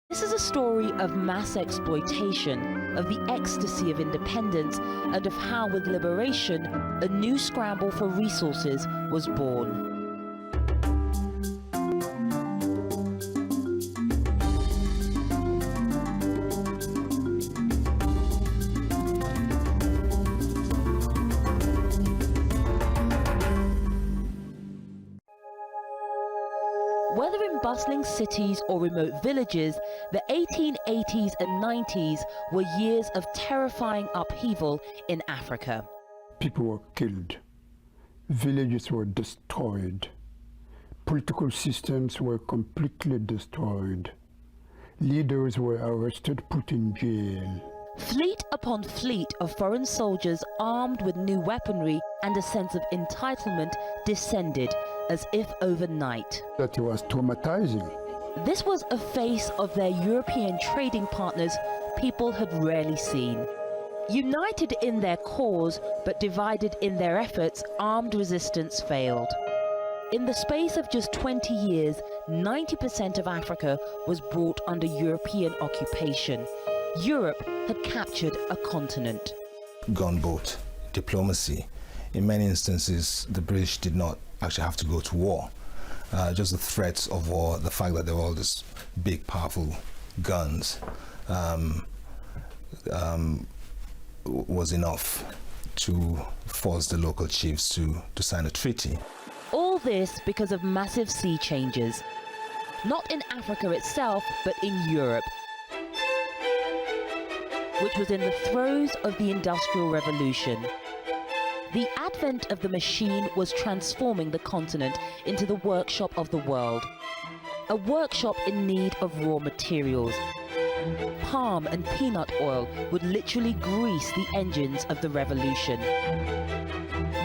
This is a story of mass exploitation, of the ecstasy of independence, and of how, with liberation, a new scramble for resources was born. Whether in bustling cities or remote villages, the 1880s and 90s were years of terrifying upheaval in Africa. People were killed, villages were destroyed, political systems were completely destroyed, leaders were arrested, put in jail. Fleet upon fleet of foreign soldiers armed with new weaponry and a sense of entitlement descended as if overnight. That was traumatizing. This was a face of their European trading partners people had rarely seen. United in their cause but divided in their efforts, armed resistance failed. In the space of just 20 years, 90% of Africa was brought under European occupation. Europe had captured a continent. Gunboat diplomacy. In many instances, the British did not actually have to go to war. Just the threats of war, the fact that there were all these big, powerful guns was enough to force the local chiefs to sign a treaty. All this because of massive sea changes. Not in Africa itself, but in Europe, which was in the throes of the Industrial Revolution. The advent of the machine was transforming the continent into the workshop of the world. A workshop in need of raw materials. Palm and peanut oil would literally grease the engines of the revolution.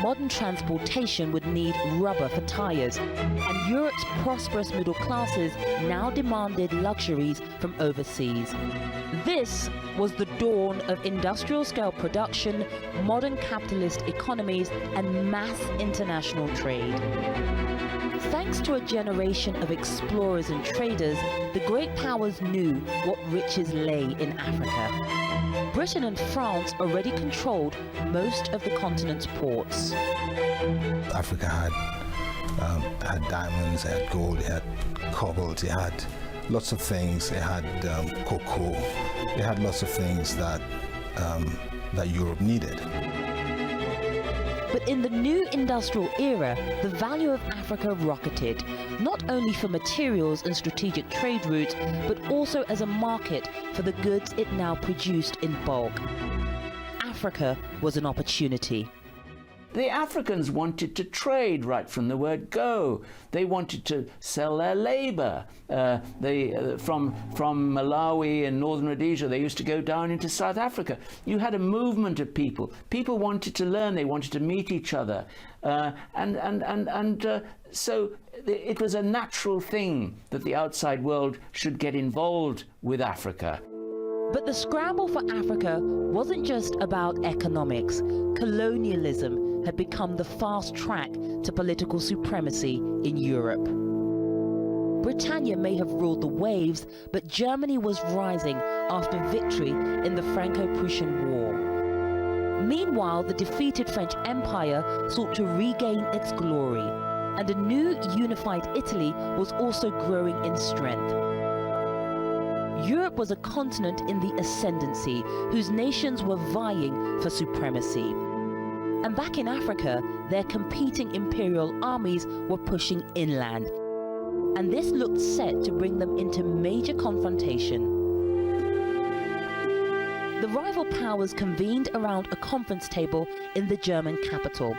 Modern transportation would need rubber for tires, and Europe's prosperous middle classes now demanded luxuries from overseas. This was the dawn of industrial-scale production, modern capitalist economies, and mass international trade. Thanks to a generation of explorers and traders, the great powers knew what riches lay in Africa. Britain and France already controlled most of the continent's ports. Africa had diamonds, it had gold, it had cobalt, it had lots of things. It had cocoa. It had lots of things that Europe needed. But in the new industrial era, the value of Africa rocketed, not only for materials and strategic trade routes, but also as a market for the goods it now produced in bulk. Africa was an opportunity. The Africans wanted to trade right from the word go. They wanted to sell their labor. From Malawi and northern Rhodesia, they used to go down into South Africa. You had a movement of people. People wanted to learn. They wanted to meet each other. So it was a natural thing that the outside world should get involved with Africa. But the scramble for Africa wasn't just about economics. Colonialism had become the fast track to political supremacy in Europe. Britannia may have ruled the waves, but Germany was rising after victory in the Franco-Prussian War. Meanwhile, the defeated French Empire sought to regain its glory, and a new unified Italy was also growing in strength. Europe was a continent in the ascendancy, whose nations were vying for supremacy. And back in Africa, their competing imperial armies were pushing inland. And this looked set to bring them into major confrontation. The rival powers convened around a conference table in the German capital,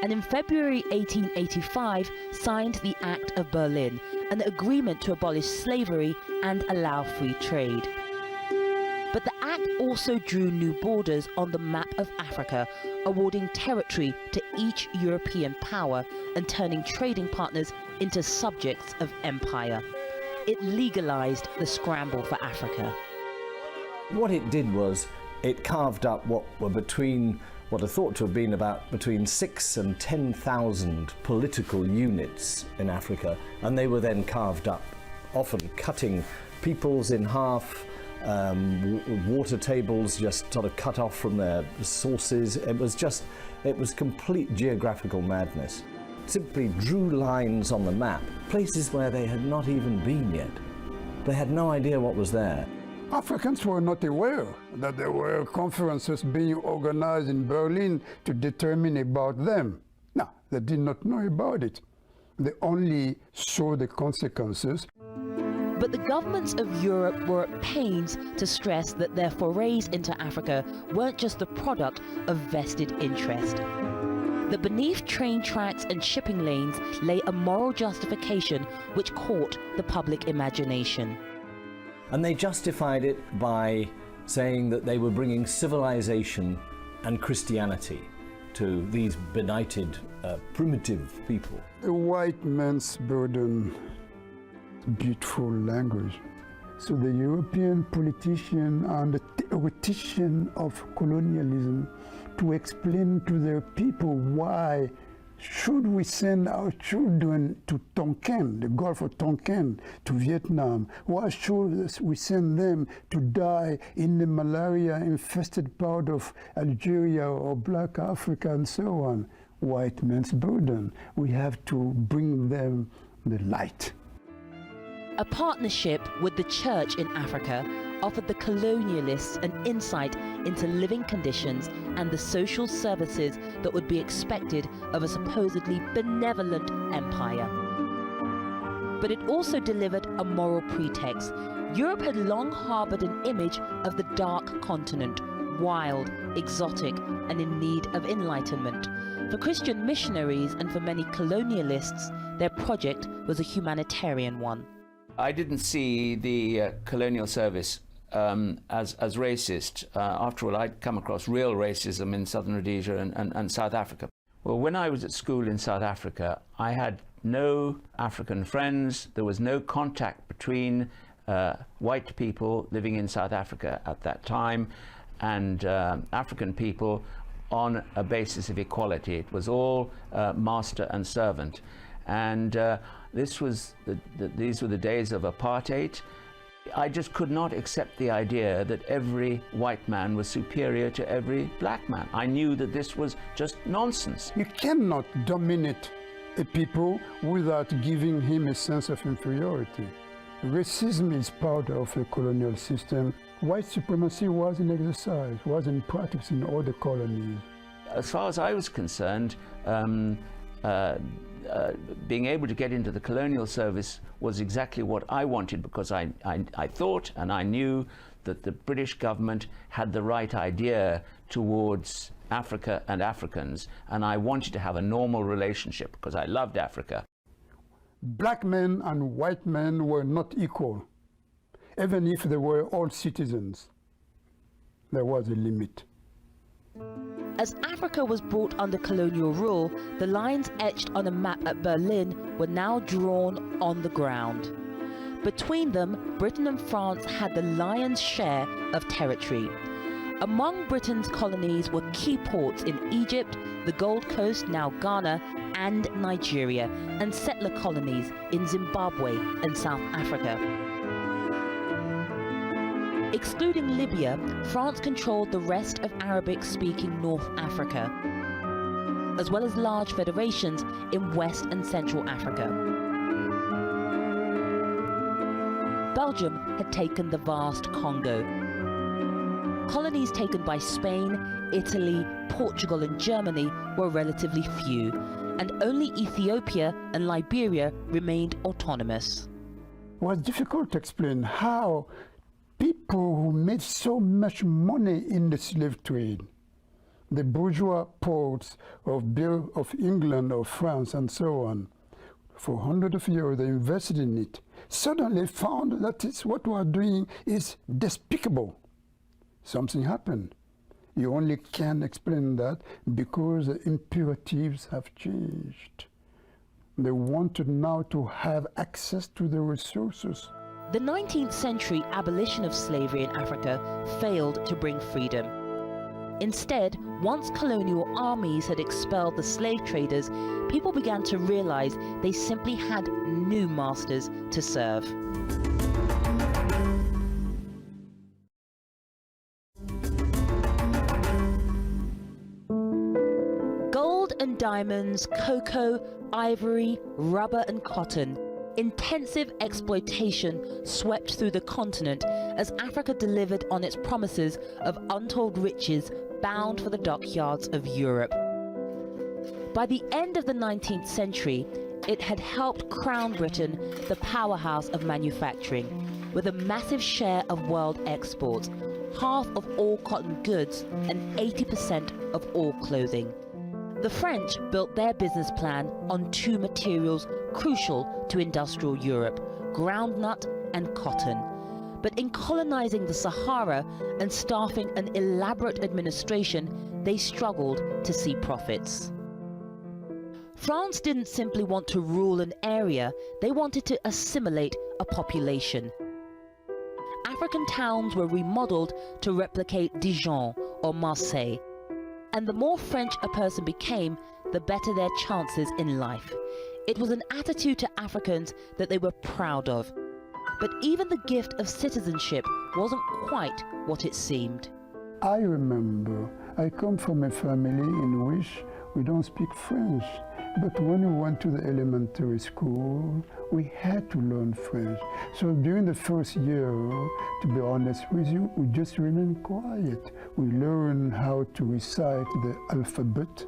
and in February 1885 signed the Act of Berlin, an agreement to abolish slavery and allow free trade. But the act also drew new borders on the map of Africa, awarding territory to each European power and turning trading partners into subjects of empire. It legalized the scramble for Africa. What it did was it carved up what are thought to have been about between 6,000 and 10,000 political units in Africa, and they were then carved up often cutting peoples in half, water tables just sort of cut off from their sources. It was complete geographical madness. Simply drew lines on the map, places where they had not even been yet. They had no idea what was there. Africans were not aware that there were conferences being organized in Berlin to determine about them. No, they did not know about it. They only saw the consequences. But the governments of Europe were at pains to stress that their forays into Africa weren't just the product of vested interest. That beneath train tracks and shipping lanes lay a moral justification which caught the public imagination. And they justified it by saying that they were bringing civilization and Christianity to these benighted, primitive people. The white man's burden, beautiful language. So the European politician and the theoretician of colonialism to explain to their people why should we send our children to Tonkin, the Gulf of Tonkin, to Vietnam? Why should we send them to die in the malaria-infested part of Algeria or Black Africa and so on? White man's burden. We have to bring them the light. A partnership with the church in Africa offered the colonialists an insight into living conditions and the social services that would be expected of a supposedly benevolent empire. But it also delivered a moral pretext. Europe had long harbored an image of the dark continent, wild, exotic, and in need of enlightenment. For Christian missionaries and for many colonialists, their project was a humanitarian one. I didn't see the colonial service as racist. After all, I'd come across real racism in southern Rhodesia and South Africa. Well, when I was at school in South Africa, I had no African friends. There was no contact between white people living in South Africa at that time and African people on a basis of equality. It was all master and servant. And these were the days of apartheid. I just could not accept the idea that every white man was superior to every black man. I knew that this was just nonsense. You cannot dominate a people without giving him a sense of inferiority. Racism is part of a colonial system. White supremacy was in exercise, was in practice in all the colonies. As far as I was concerned, being able to get into the colonial service was exactly what I wanted, because I thought and I knew that the British government had the right idea towards Africa and Africans, and I wanted to have a normal relationship because I loved Africa. Black men and white men were not equal. Even if they were all citizens, there was a limit. As Africa was brought under colonial rule, the lines etched on a map at Berlin were now drawn on the ground. Between them, Britain and France had the lion's share of territory. Among Britain's colonies were key ports in Egypt, the Gold Coast, now Ghana, and Nigeria, and settler colonies in Zimbabwe and South Africa. Excluding Libya, France controlled the rest of Arabic-speaking North Africa, as well as large federations in West and Central Africa. Belgium had taken the vast Congo. Colonies taken by Spain, Italy, Portugal and Germany were relatively few, and only Ethiopia and Liberia remained autonomous. It was difficult to explain how people who made so much money in the slave trade, the bourgeois ports of England or France and so on, for hundreds of years they invested in it, suddenly found that what we are doing is despicable. Something happened. You only can explain that because the imperatives have changed. They wanted now to have access to the resources. The 19th century abolition of slavery in Africa failed to bring freedom. Instead, once colonial armies had expelled the slave traders, people began to realize they simply had new masters to serve. Gold and diamonds, cocoa, ivory, rubber and cotton. Intensive exploitation swept through the continent as Africa delivered on its promises of untold riches bound for the dockyards of Europe. By the end of the 19th century, it had helped crown Britain the powerhouse of manufacturing, with a massive share of world exports, half of all cotton goods and 80% of all clothing. The French built their business plan on two materials crucial to industrial Europe: groundnut and cotton. But in colonizing the Sahara and staffing an elaborate administration, they struggled to see profits. France didn't simply want to rule an area, they wanted to assimilate a population. African towns were remodeled to replicate Dijon or Marseille. And the more French a person became, the better their chances in life. It was an attitude to Africans that they were proud of. But even the gift of citizenship wasn't quite what it seemed. I remember I come from a family in which we don't speak French. But when we went to the elementary school, we had to learn French. So during the first year, to be honest with you, we just remained quiet. We learned how to recite the alphabet,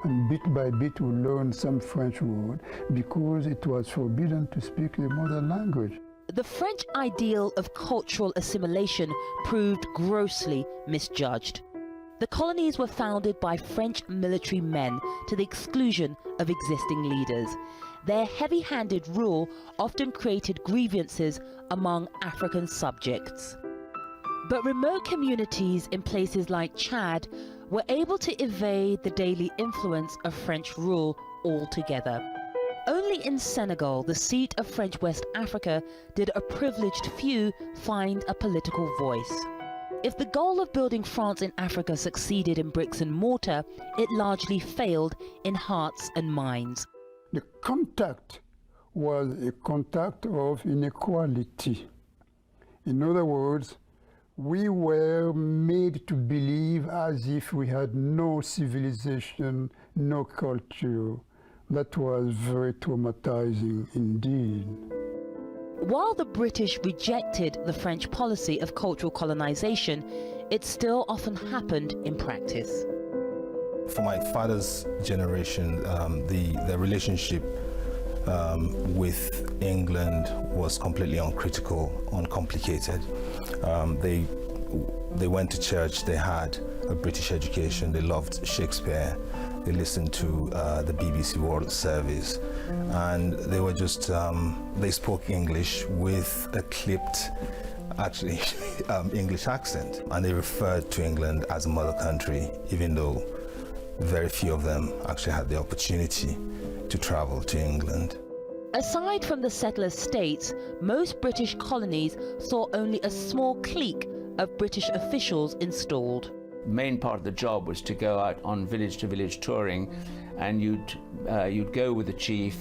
and bit by bit we learned some French word because it was forbidden to speak the mother language. The French ideal of cultural assimilation proved grossly misjudged. The colonies were founded by French military men to the exclusion of existing leaders. Their heavy-handed rule often created grievances among African subjects. But remote communities in places like Chad were able to evade the daily influence of French rule altogether. Only in Senegal, the seat of French West Africa, did a privileged few find a political voice. If the goal of building France in Africa succeeded in bricks and mortar, it largely failed in hearts and minds. The contact was a contact of inequality. In other words, we were made to believe as if we had no civilization, no culture. That was very traumatizing indeed. While the British rejected the French policy of cultural colonization, it still often happened in practice. For my father's generation, the relationship with England was completely uncritical, uncomplicated. They went to church, they had a British education, they loved Shakespeare, they listened to the BBC World Service, and they were just, they spoke English with a clipped, actually, English accent. And they referred to England as a mother country, even though very few of them actually had the opportunity to travel to England. Aside from the settler states, most British colonies saw only a small clique of British officials installed. Main part of the job was to go out on village-to-village touring, and you'd go with the chief.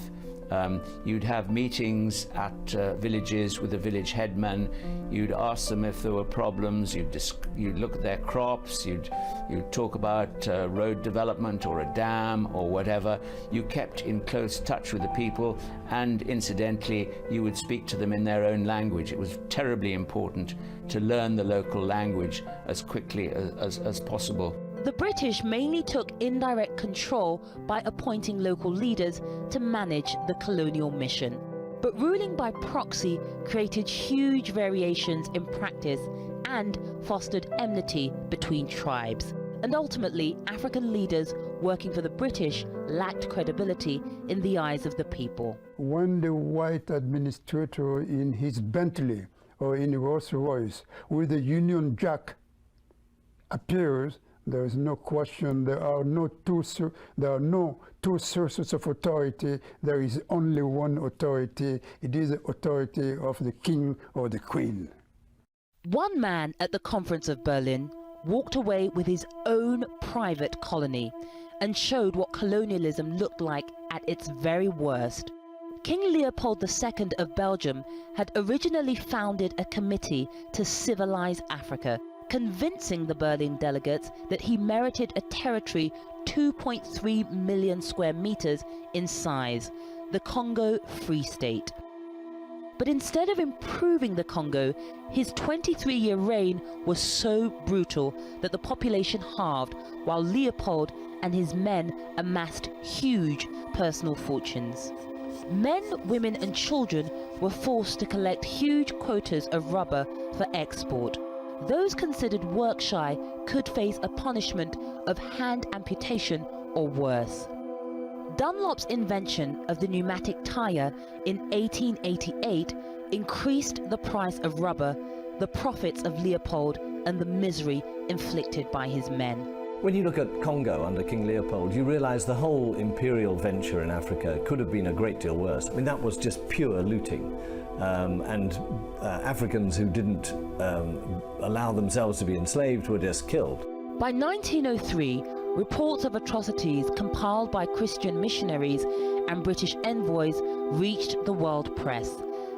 You'd have meetings at villages with the village headman. You'd ask them if there were problems. You'd look at their crops. You'd talk about road development or a dam or whatever. You kept in close touch with the people, and incidentally, you would speak to them in their own language. It was terribly important to learn the local language as quickly as possible. The British mainly took indirect control by appointing local leaders to manage the colonial mission. But ruling by proxy created huge variations in practice and fostered enmity between tribes. And ultimately, African leaders working for the British lacked credibility in the eyes of the people. When the white administrator in his Bentley or in Rolls-Royce with the Union Jack appears, there is no question. There are no two sources of authority. There is only one authority. It is the authority of the king or the queen. One man at the Conference of Berlin, walked away with his own private colony and showed what colonialism looked like at its very worst. King Leopold II of Belgium had originally founded a committee to civilize Africa, convincing the Berlin delegates that he merited a territory 2.3 million square meters in size, the Congo Free State. But instead of improving the Congo, his 23-year reign was so brutal that the population halved, while Leopold and his men amassed huge personal fortunes. Men, women and children were forced to collect huge quotas of rubber for export. Those considered work-shy could face a punishment of hand amputation or worse. Dunlop's invention of the pneumatic tire in 1888 increased the price of rubber, the profits of Leopold, and the misery inflicted by his men. When you look at Congo under King Leopold, you realise the whole imperial venture in Africa could have been a great deal worse. I mean, that was just pure looting. Africans who didn't allow themselves to be enslaved were just killed. By 1903, reports of atrocities compiled by Christian missionaries and British envoys reached the world press.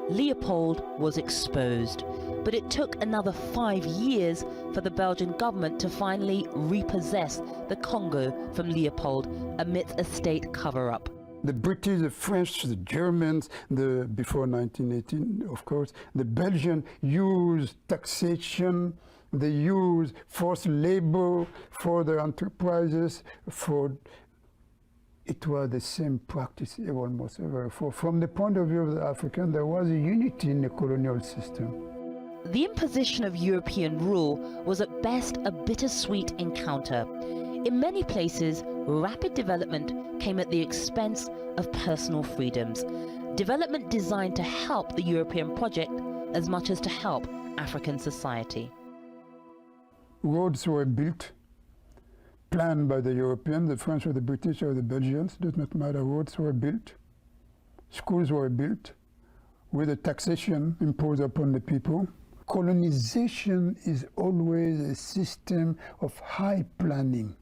Leopold was exposed, but it took another 5 years for the Belgian government to finally repossess the Congo from Leopold amidst a state cover-up. The British, the French, the Germans, before 1918, of course, the Belgians used taxation, they used forced labor for their enterprises. It was the same practice almost ever. From the point of view of the African, there was a unity in the colonial system. The imposition of European rule was at best a bittersweet encounter. In many places, rapid development came at the expense of personal freedoms. Development designed to help the European project as much as to help African society. Roads were built, planned by the Europeans, the French or the British or the Belgians, does not matter. Roads were built, schools were built, with a taxation imposed upon the people. Colonization is always a system of high planning,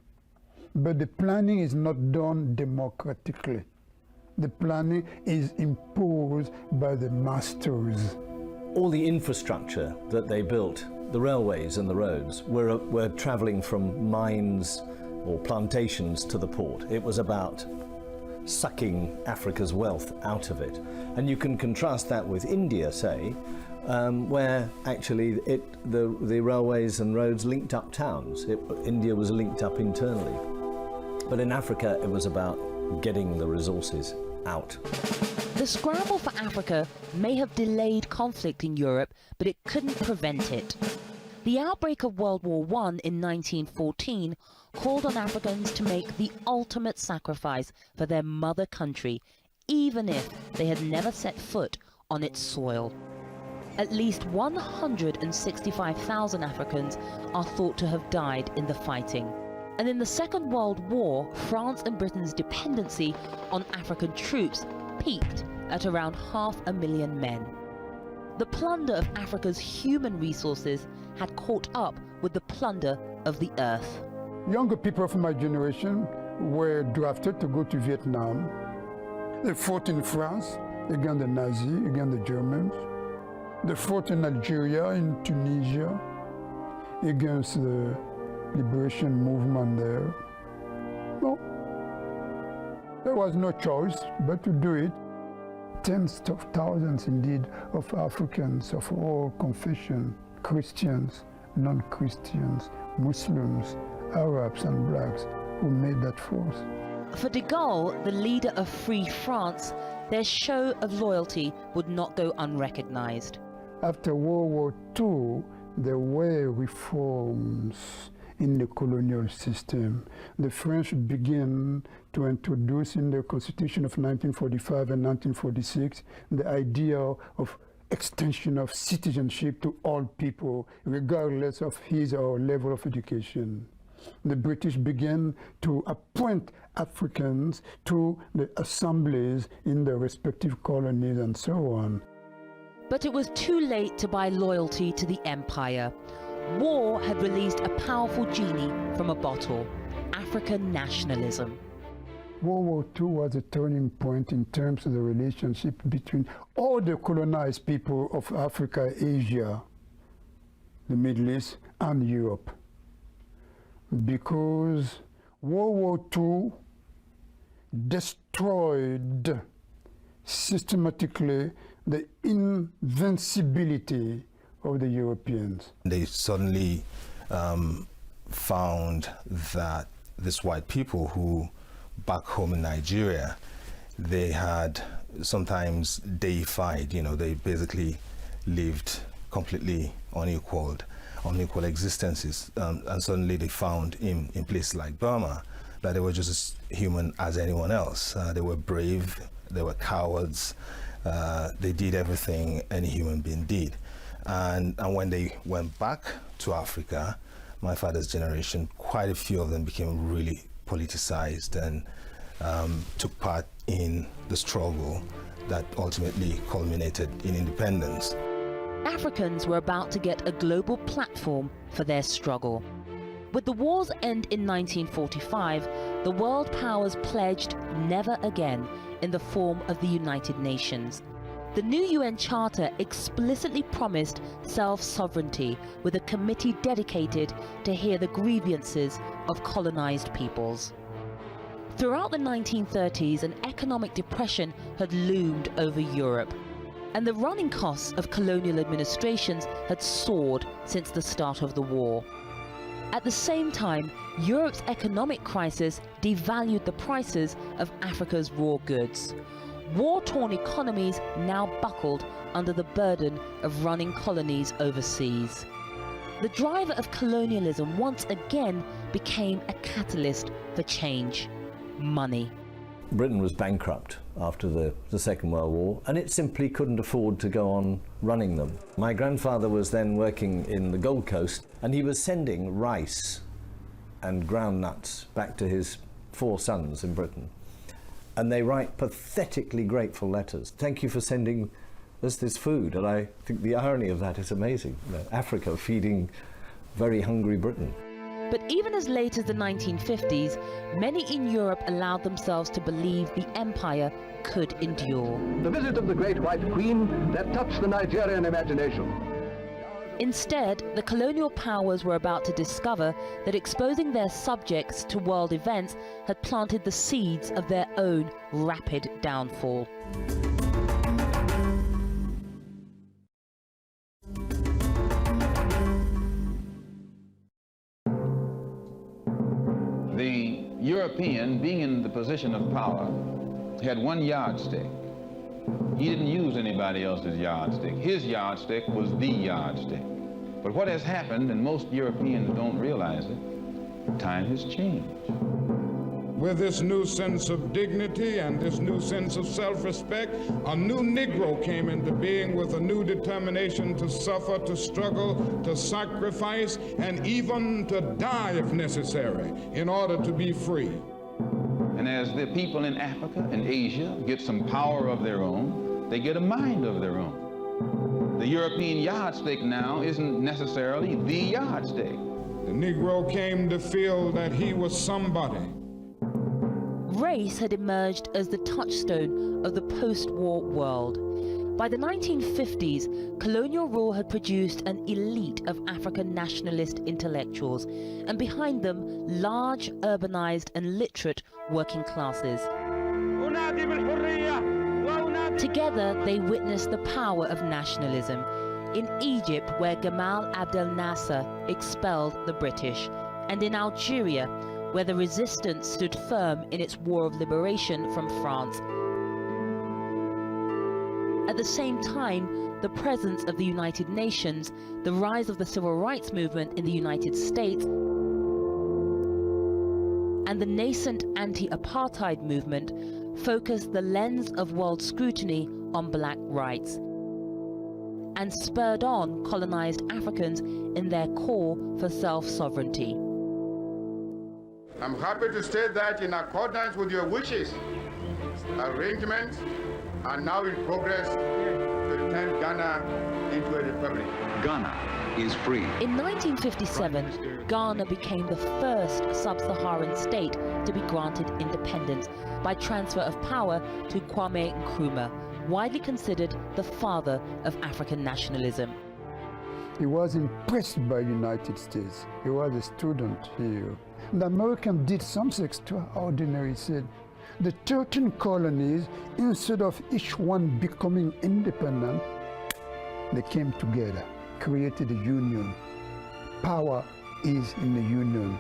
but the planning is not done democratically. The planning is imposed by the masters. All the infrastructure that they built, the railways and the roads, were travelling from mines or plantations to the port. It was about sucking Africa's wealth out of it. And you can contrast that with India, say, where actually the railways and roads linked up towns. India was linked up internally. But in Africa, it was about getting the resources out. The scramble for Africa may have delayed conflict in Europe, but it couldn't prevent it. The outbreak of World War I in 1914 called on Africans to make the ultimate sacrifice for their mother country, even if they had never set foot on its soil. At least 165,000 Africans are thought to have died in the fighting. And in the Second World War, France and Britain's dependency on African troops peaked at around 500,000 men. The plunder of Africa's human resources had caught up with the plunder of the earth. Younger people of my generation were drafted to go to Vietnam. They fought in France against the Nazis, against the Germans. They fought in Algeria, in Tunisia, against the liberation movement there. No, there was no choice but to do it. Tens of thousands, indeed, of Africans of all confessions, Christians, non-Christians, Muslims, Arabs and blacks, who made that force. For de Gaulle, the leader of Free France, their show of loyalty would not go unrecognized. After World War II, there were reforms in the colonial system. The French began to introduce in the Constitution of 1945 and 1946 the idea of extension of citizenship to all people, regardless of his or her level of education. The British began to appoint Africans to the assemblies in their respective colonies and so on. But it was too late to buy loyalty to the empire. War had released a powerful genie from a bottle: African nationalism. World War II was a turning point in terms of the relationship between all the colonized people of Africa, Asia, the Middle East, and Europe. Because World War II destroyed systematically the invincibility of the Europeans. They suddenly found that these white people who back home in Nigeria, they had sometimes deified, they basically lived completely unequal existences. And suddenly they found in places like Burma that they were just as human as anyone else. They were brave, they were cowards, they did everything any human being did. And when they went back to Africa, my father's generation, quite a few of them became really politicized and took part in the struggle that ultimately culminated in independence. Africans were about to get a global platform for their struggle. With the war's end in 1945, the world powers pledged never again in the form of the United Nations. The new UN Charter explicitly promised self-sovereignty, with a committee dedicated to hear the grievances of colonized peoples. Throughout the 1930s, an economic depression had loomed over Europe, and the running costs of colonial administrations had soared since the start of the war. At the same time, Europe's economic crisis devalued the prices of Africa's raw goods. War-torn economies now buckled under the burden of running colonies overseas. The driver of colonialism once again became a catalyst for change: money. Britain was bankrupt after the Second World War, and it simply couldn't afford to go on running them. My grandfather was then working in the Gold Coast, and he was sending rice and ground nuts back to his 4 sons in Britain. And they write pathetically grateful letters. Thank you for sending us this food. And I think the irony of that is amazing. Africa feeding very hungry Britain. But even as late as the 1950s, many in Europe allowed themselves to believe the empire could endure. The visit of the great white queen that touched the Nigerian imagination. Instead, the colonial powers were about to discover that exposing their subjects to world events had planted the seeds of their own rapid downfall. The European, being in the position of power, had one yardstick. He didn't use anybody else's yardstick. His yardstick was the yardstick. But what has happened, and most Europeans don't realize it, time has changed. With this new sense of dignity and this new sense of self-respect, a new Negro came into being with a new determination to suffer, to struggle, to sacrifice, and even to die if necessary in order to be free. And as the people in Africa and Asia get some power of their own, they get a mind of their own. The European yardstick now isn't necessarily the yardstick. The Negro came to feel that he was somebody. Race had emerged as the touchstone of the post-war world. By the 1950s, colonial rule had produced an elite of African nationalist intellectuals, and behind them, large, urbanized and literate working classes. Together, they witnessed the power of nationalism. In Egypt, where Gamal Abdel Nasser expelled the British, and in Algeria, where the resistance stood firm in its war of liberation from France. At the same time, the presence of the United Nations, the rise of the civil rights movement in the United States, and the nascent anti-apartheid movement focused the lens of world scrutiny on black rights and spurred on colonized Africans in their call for self-sovereignty. I'm happy to state that in accordance with your wishes, arrangements are now in progress to turn Ghana into a republic. Ghana is free. In 1957, Ghana became the first sub-Saharan state to be granted independence by transfer of power to Kwame Nkrumah, widely considered the father of African nationalism. He was impressed by the United States. He was a student here. The Americans did something extraordinary. He said, the 13 colonies, instead of each one becoming independent, they came together, created a union. Power is in the union.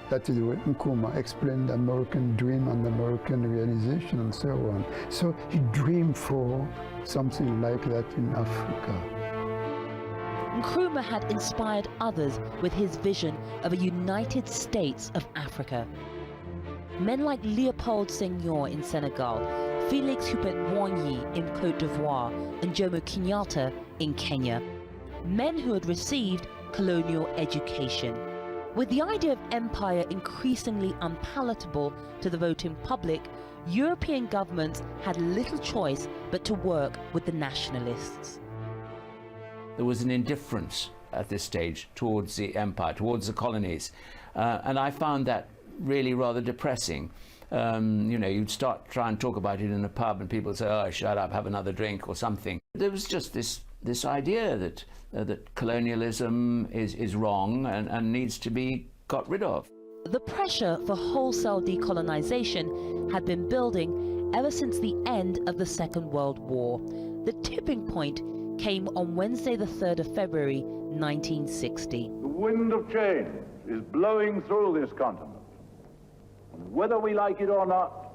That is the way Nkrumah explained the American dream and the American realization and so on. So he dreamed for something like that in Africa. Nkrumah had inspired others with his vision of a United States of Africa. Men like Léopold Senghor in Senegal, Félix Houphouët-Boigny in Côte d'Ivoire, and Jomo Kenyatta in Kenya. Men who had received colonial education. With the idea of empire increasingly unpalatable to the voting public, European governments had little choice but to work with the nationalists. There was an indifference at this stage towards the empire, towards the colonies, and I found that really rather depressing. You know, you'd try and talk about it in a pub and people would say, oh, shut up, have another drink or something. There was just this idea that that colonialism is wrong and needs to be got rid of. The pressure for wholesale decolonization had been building ever since the end of the Second World War. The tipping point came on Wednesday the 3rd of February 1960. The wind of change is blowing through this continent. And whether we like it or not,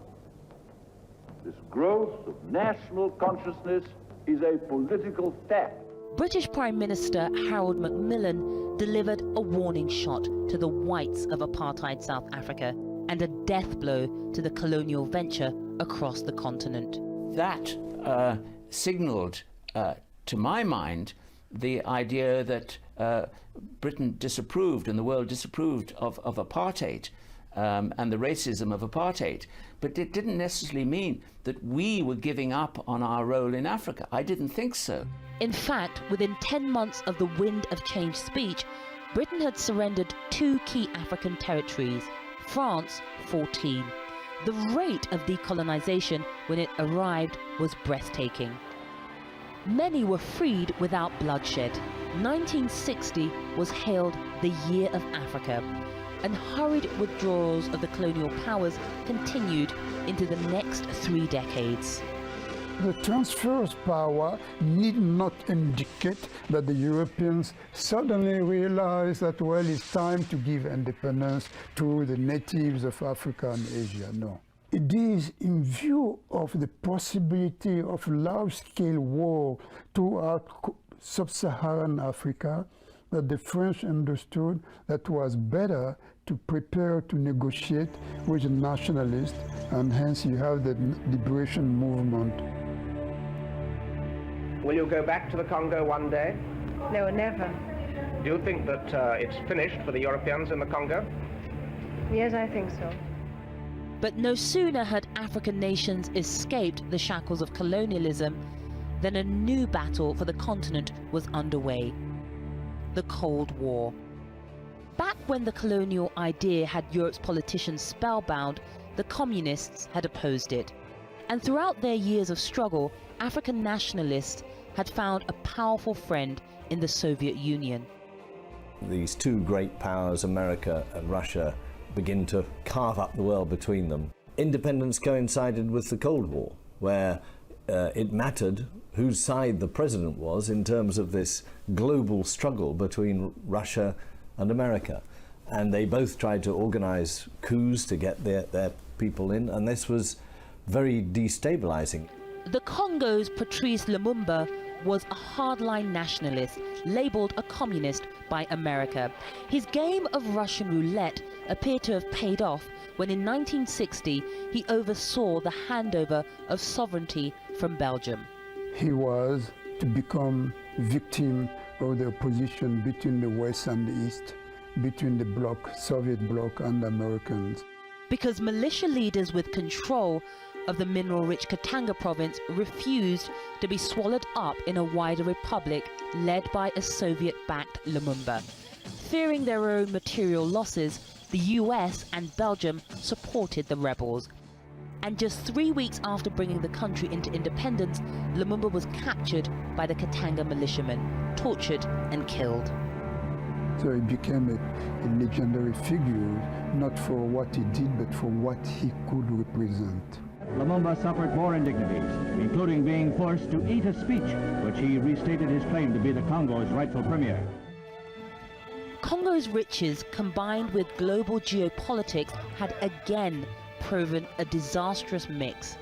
this growth of national consciousness is a political fact. British Prime Minister Harold Macmillan delivered a warning shot to the whites of apartheid South Africa and a death blow to the colonial venture across the continent. That signaled, to my mind, the idea that Britain disapproved and the world disapproved of apartheid and the racism of apartheid. But it didn't necessarily mean that we were giving up on our role in Africa. I didn't think so. In fact, within 10 months of the Wind of Change speech, Britain had surrendered 2 key African territories, France 14. The rate of decolonization when it arrived was breathtaking. Many were freed without bloodshed. 1960 was hailed the Year of Africa, and hurried withdrawals of the colonial powers continued into the next 3 decades. The transfer of power need not indicate that the Europeans suddenly realize that, well, it's time to give independence to the natives of Africa and Asia. No. It is in view of the possibility of large-scale war throughout sub-Saharan Africa that the French understood that it was better to prepare to negotiate with the nationalists, and hence you have the liberation movement. Will you go back to the Congo one day? No, never. Do you think that it's finished for the Europeans in the Congo? Yes, I think so. But no sooner had African nations escaped the shackles of colonialism than a new battle for the continent was underway: the Cold War. Back when the colonial idea had Europe's politicians spellbound, the communists had opposed it. And throughout their years of struggle, African nationalists had found a powerful friend in the Soviet Union. These 2 great powers, America and Russia, begin to carve up the world between them. Independence coincided with the Cold War, where it mattered whose side the president was in terms of this global struggle between Russia and America. And they both tried to organize coups to get their people in, and this was very destabilizing. The Congo's Patrice Lumumba was a hardline nationalist, labeled a communist by America. His game of Russian roulette appeared to have paid off when in 1960 he oversaw the handover of sovereignty from Belgium. He was to become victim of the opposition between the West and the East, between the bloc, Soviet bloc and the Americans. Because militia leaders with control of the mineral-rich Katanga province refused to be swallowed up in a wider republic led by a Soviet-backed Lumumba. Fearing their own material losses, the US and Belgium supported the rebels. And just 3 weeks after bringing the country into independence, Lumumba was captured by the Katanga militiamen, tortured and killed. So he became a legendary figure, not for what he did, but for what he could represent. Lumumba suffered more indignities, including being forced to eat a speech, which he restated his claim to be the Congo's rightful premier. Congo's riches, combined with global geopolitics, had again proven a disastrous mix.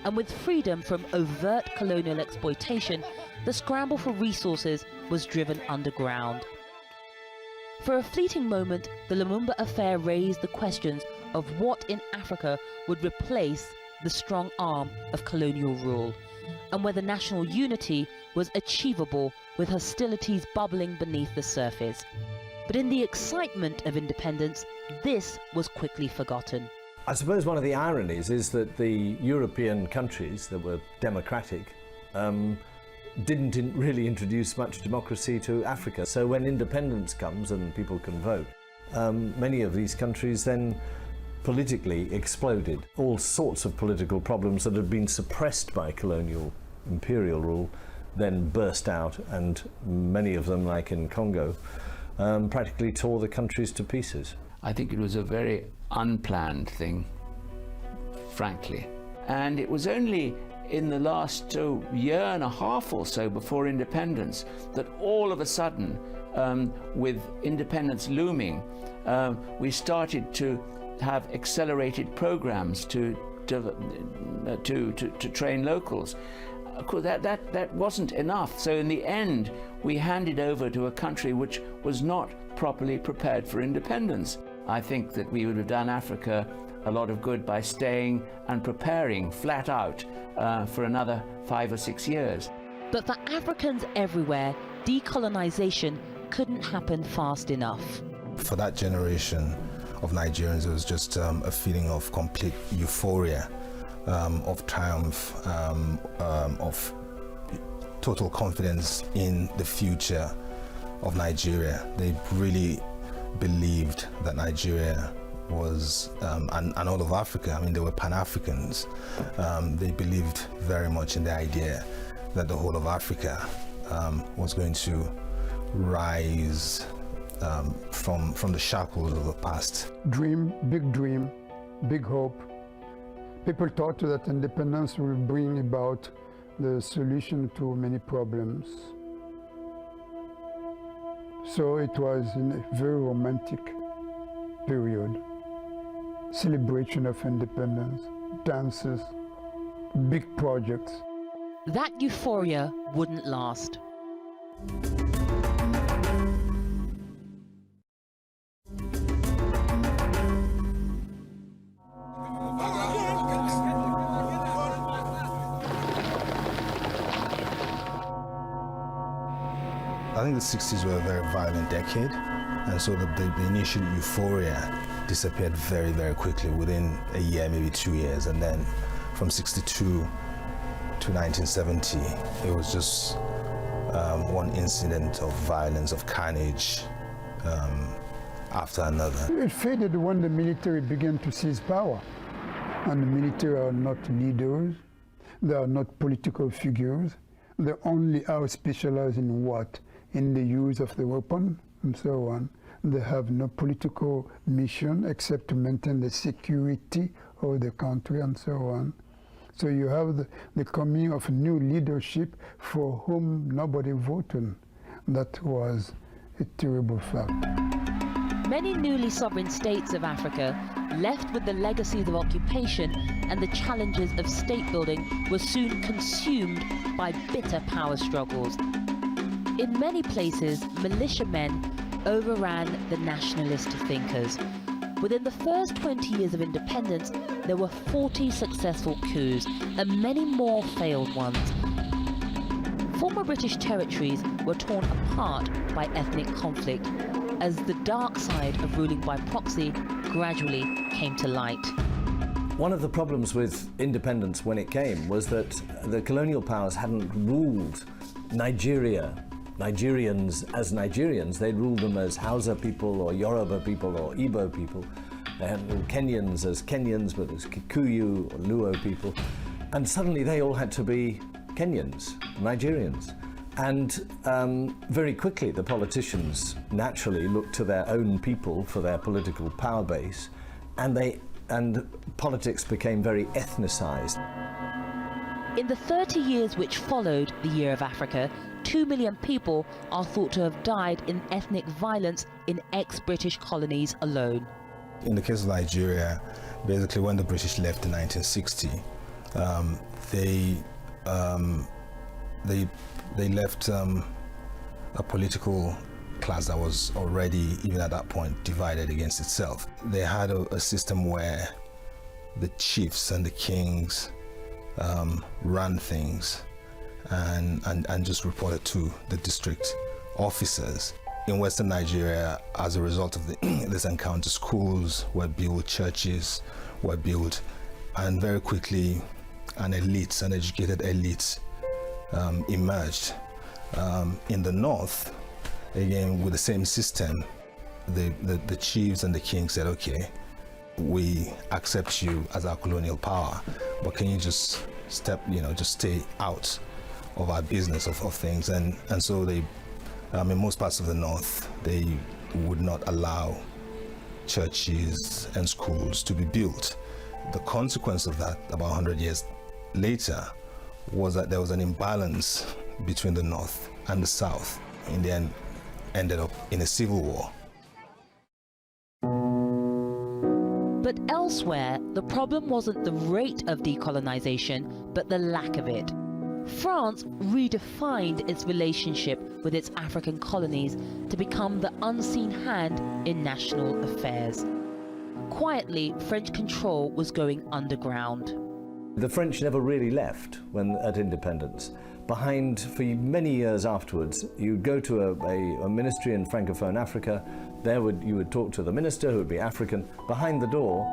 And with freedom from overt colonial exploitation, the scramble for resources was driven underground. For a fleeting moment, the Lumumba affair raised the questions of what in Africa would replace the strong arm of colonial rule, and whether national unity was achievable with hostilities bubbling beneath the surface. But in the excitement of independence, this was quickly forgotten. I suppose one of the ironies is that the European countries that were democratic didn't really introduce much democracy to Africa. So when independence comes and people can vote, many of these countries then politically exploded. All sorts of political problems that had been suppressed by colonial imperial rule then burst out, and many of them, like in Congo, practically tore the countries to pieces. I think it was a very unplanned thing, frankly. And it was only in the last year and a half or so before independence that all of a sudden, with independence looming, we started to have accelerated programs to train locals. Of course, that wasn't enough. So in the end, we handed over to a country which was not properly prepared for independence. I think that we would have done Africa a lot of good by staying and preparing flat out for another 5 or 6 years. But for Africans everywhere, decolonization couldn't happen fast enough. For that generation of Nigerians, it was just a feeling of complete euphoria, of triumph, of total confidence in the future of Nigeria. They really believed that Nigeria was, and all of Africa, I mean, they were Pan-Africans. They believed very much in the idea that the whole of Africa was going to rise from the shackles of the past. Dream, big hope. People thought that independence will bring about the solution to many problems. So it was in a very romantic period. Celebration of independence, dances, big projects. That euphoria wouldn't last. I think the 60s were a very violent decade, and so the initial euphoria disappeared very, very quickly within a year, maybe 2 years, and then from 62 to 1970, it was just one incident of violence, of carnage after another. It faded when the military began to seize power, and the military are not leaders, they are not political figures, they only are specialized in what? In the use of the weapon and so on. They have no political mission except to maintain the security of the country and so on. So you have the coming of new leadership for whom nobody voted. That was a terrible fact. Many newly sovereign states of Africa, left with the legacies of occupation and the challenges of state building, were soon consumed by bitter power struggles. In many places, militiamen overran the nationalist thinkers. Within the first 20 years of independence, there were 40 successful coups and many more failed ones. Former British territories were torn apart by ethnic conflict as the dark side of ruling by proxy gradually came to light. One of the problems with independence when it came was that the colonial powers hadn't ruled Nigerians as Nigerians. They'd ruled them as Hausa people or Yoruba people or Igbo people. They hadn't ruled Kenyans as Kenyans, but as Kikuyu or Luo people. And suddenly they all had to be Kenyans, Nigerians. And very quickly the politicians naturally looked to their own people for their political power base, and politics became very ethnicized. In the 30 years which followed the Year of Africa, 2 million people are thought to have died in ethnic violence in ex-British colonies alone. In the case of Nigeria, basically when the British left in 1960, they left a political class that was already, even at that point, divided against itself. They had a system where the chiefs and the kings ran things and just reported to the district officers. In Western Nigeria, as a result of this encounter, schools were built, churches were built, and very quickly an educated elite emerged. In the north, again with the same system, the chiefs and the kings said, okay, we accept you as our colonial power, but can you just just stay out of our business of things? And so they, in most parts of the north, they would not allow churches and schools to be built. The consequence of that, about 100 years later, was that there was an imbalance between the north and the south. In the end, ended up in a civil war. But elsewhere, the problem wasn't the rate of decolonization, but the lack of it. France redefined its relationship with its African colonies to become the unseen hand in national affairs. Quietly, French control was going underground. The French never really left at independence. Behind, for many years afterwards, you'd go to a ministry in Francophone Africa. You would talk to the minister, who would be African. Behind the door,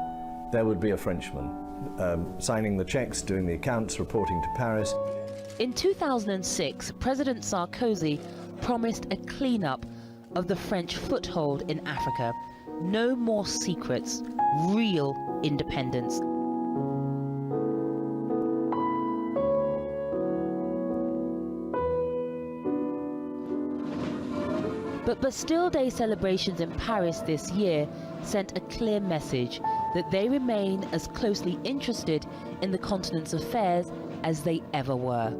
there would be a Frenchman, signing the checks, doing the accounts, reporting to Paris. In 2006, President Sarkozy promised a cleanup of the French foothold in Africa. No more secrets, real independence. But Bastille Day celebrations in Paris this year sent a clear message that they remain as closely interested in the continent's affairs as they ever were.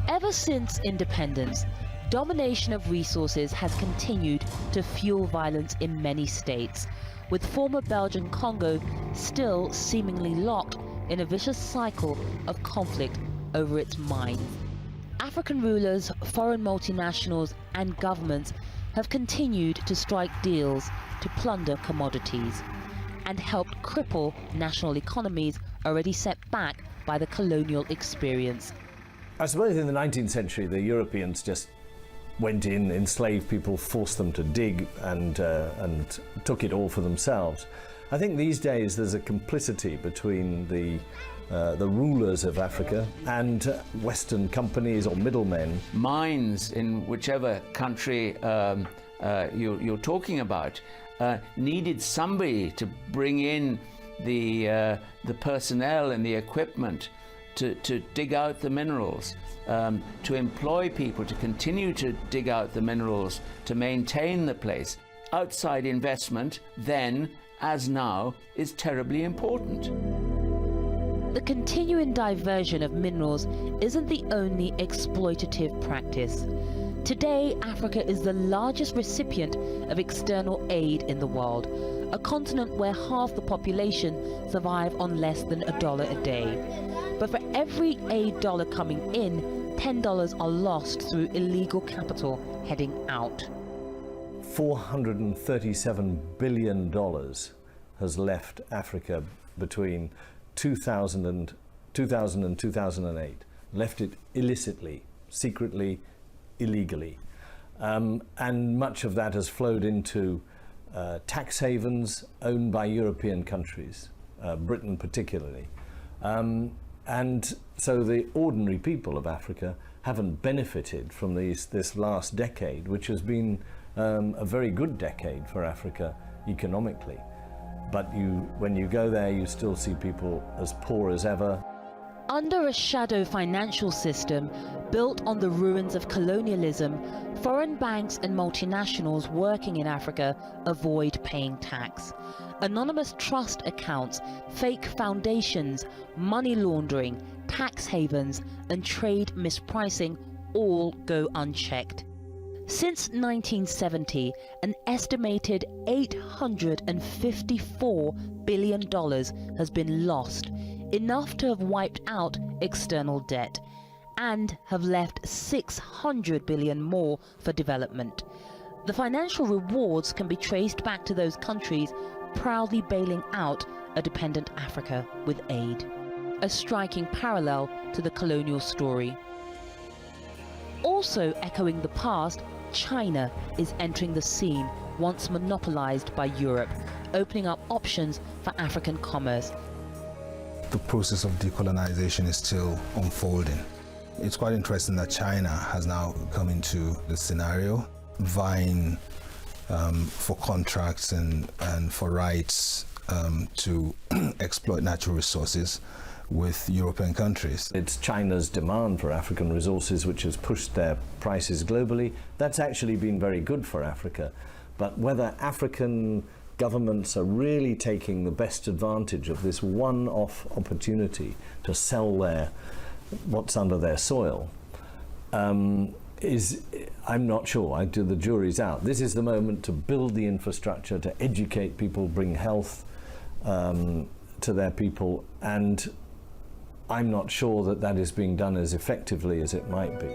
Ever since independence, domination of resources has continued to fuel violence in many states, with former Belgian Congo still seemingly locked in a vicious cycle of conflict over its mines. African rulers, foreign multinationals and governments have continued to strike deals to plunder commodities and helped cripple national economies already set back by the colonial experience. I suppose in the 19th century the Europeans just went in, enslaved people, forced them to dig and took it all for themselves. I think these days there's a complicity between the rulers of Africa and Western companies or middlemen. Mines in whichever country you're talking about needed somebody to bring in the personnel and the equipment to dig out the minerals, to employ people to continue to dig out the minerals, to maintain the place. Outside investment then, as now, is terribly important. The continuing diversion of minerals isn't the only exploitative practice. Today, Africa is the largest recipient of external aid in the world, a continent where half the population survive on less than $1 a day. But for every aid dollar coming in, $10 are lost through illegal capital heading out. $437 billion has left Africa between 2000 and 2008, left it illicitly, secretly, illegally. And much of that has flowed into tax havens owned by European countries. Britain particularly. And so the ordinary people of Africa haven't benefited from this last decade, which has been a very good decade for Africa economically. But when you go there, you still see people as poor as ever. Under a shadow financial system built on the ruins of colonialism, foreign banks and multinationals working in Africa avoid paying tax. Anonymous trust accounts, fake foundations, money laundering, tax havens, and trade mispricing all go unchecked. Since 1970, an estimated $854 billion has been lost, enough to have wiped out external debt, and have left $600 billion more for development. The financial rewards can be traced back to those countries proudly bailing out a dependent Africa with aid. A striking parallel to the colonial story. Also echoing the past, China is entering the scene, once monopolized by Europe, opening up options for African commerce. The process of decolonization is still unfolding. It's quite interesting that China has now come into the scenario, vying for contracts and for rights to exploit natural resources with European countries. It's China's demand for African resources which has pushed their prices globally. That's actually been very good for Africa. But whether African governments are really taking the best advantage of this one-off opportunity to sell what's under their soil I'm not sure. The jury's out. This is the moment to build the infrastructure, to educate people, bring health to their people, and I'm not sure that is being done as effectively as it might be.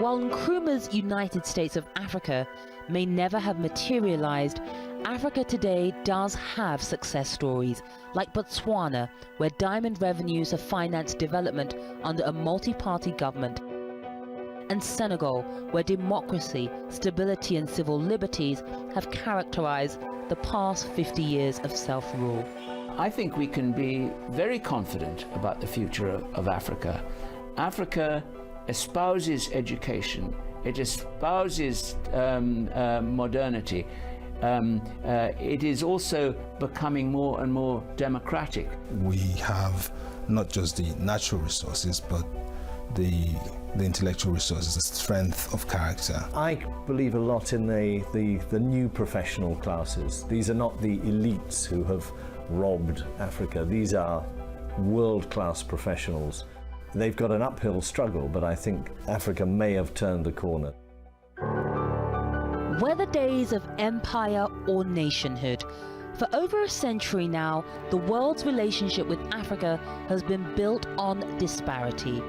While Nkrumah's United States of Africa may never have materialized, Africa today does have success stories, like Botswana, where diamond revenues have financed development under a multi-party government, and Senegal, where democracy, stability and civil liberties have characterized the past 50 years of self-rule. I think we can be very confident about the future of Africa. Africa espouses education, it espouses modernity. It is also becoming more and more democratic. We have not just the natural resources, but the intellectual resources, the strength of character. I believe a lot in the new professional classes. These are not the elites who have robbed Africa. These are world-class professionals. They've got an uphill struggle, but I think Africa may have turned the corner. Whether days of empire or nationhood, for over a century now, the world's relationship with Africa has been built on disparity.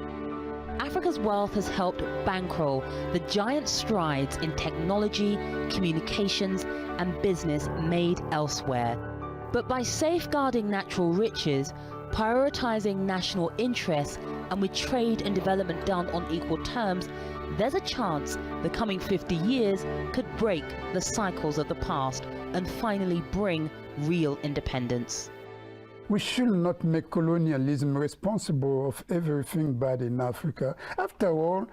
Africa's wealth has helped bankroll the giant strides in technology, communications, and business made elsewhere. But by safeguarding natural riches, prioritizing national interests, and with trade and development done on equal terms, there's a chance the coming 50 years could break the cycles of the past and finally bring real independence. We should not make colonialism responsible of everything bad in Africa. After all,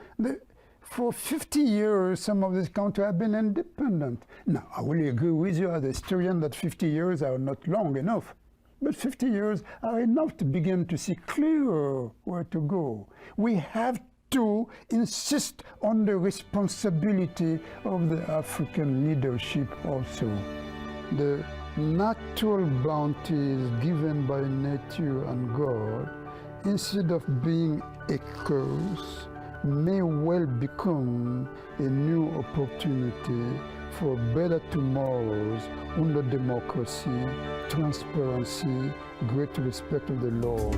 for 50 years, some of these countries have been independent. Now, I will agree with you as a historian that 50 years are not long enough. But 50 years are enough to begin to see clearer where to go. We have to insist on the responsibility of the African leadership also. The natural bounties given by nature and God, instead of being a curse, may well become a new opportunity for better tomorrows under democracy, transparency, great respect of the law.